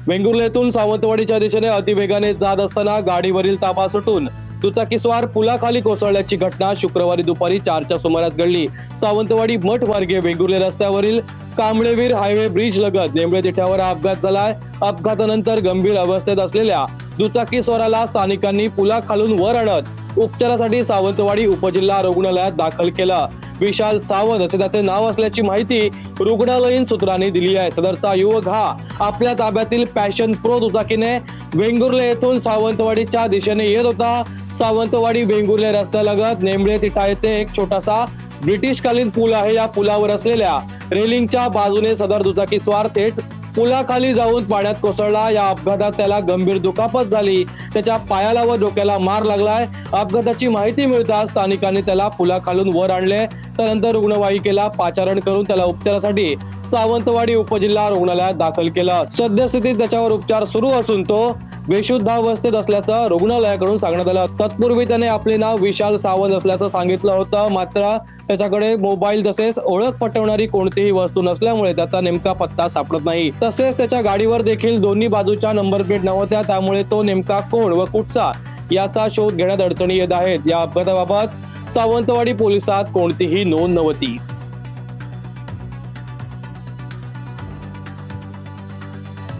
वेंगुर्लेतून सावंतवाडीच्या दिशेने अतिवेगाने जात असताना गाडीवरील ताबा सुटून दुचाकीस्वार पुलाखाली कोसळल्याची घटना शुक्रवारी दुपारी 4च्या सुमारास घडली। सावंतवाडी मठ मार्गे वेंगुर्ले रस्त्यावरील कांबळेवीर हायवे ब्रिज लगत नेमळे तिठ्यावर हा अपघात झालाय। अपघातानंतर गंभीर अवस्थेत असलेल्या दुचाकीस्वाराला स्थानिकांनी पुलाखालून वर आणत उपचारासाठी सावंतवाडी उपजिल्हा रुग्णालयात दाखल केलं। विशाल सावंत असे त्याचे नाव असल्याची माहिती रुग्णालयीन सूत्रांनी दिली आहे। सदरचा युवक हा आपल्या ताब्यातील पॅशन प्रो दुचाकीने वेंगुर्ले येथून सावंतवाडीच्या दिशेने येत होता। सावंतवाडी वेंगुर्ले रस्त्यालगत नेमळे तिठा येथे एक छोटासा ब्रिटिशकालीन पूल आहे। या पुलावर असलेल्या रेलिंगच्या बाजूने सदर दुचाकीस्वार थेट पुलाखाली जाऊन पाण्यात कोसळला। या अपघातात त्याला गंभीर दुखापत झाली। त्याच्या पायाला व डोक्याला मार लागलाय। अपघाताची माहिती मिळताच स्थानिकांनी त्याला पुलाखालून वर आणले, त्यानंतर रुग्णवाहिकेला पाचारण करून त्याला उपचारासाठी सावंतवाडी उपजिल्हा रुग्णालयात दाखल केलं। सद्यस्थितीत त्याच्यावर उपचार सुरू असून तो बेशुद्धावस्थेत असल्याचं रुग्णालयाकडून सांगण्यात आलं। तत्पूर्वी त्याने आपले नाव विशाल सावंत असल्याचं सांगितलं होतं, मात्र त्याच्याकडे मोबाईल तसेच ओळख पटवणारी कोणतीही वस्तू नसल्यामुळे त्याचा नेमका पत्ता सापडत नाही। तसेच त्याच्या गाडीवर देखील दोन्ही बाजूच्या नंबर प्लेट नव्हत्या, त्यामुळे तो नेमका कोण व कुठचा याचा शोध घेण्यात अडचणी येत आहेत। या अपघाताबाबत सावंतवाडी पोलिसात कोणतीही नोंद नव्हती।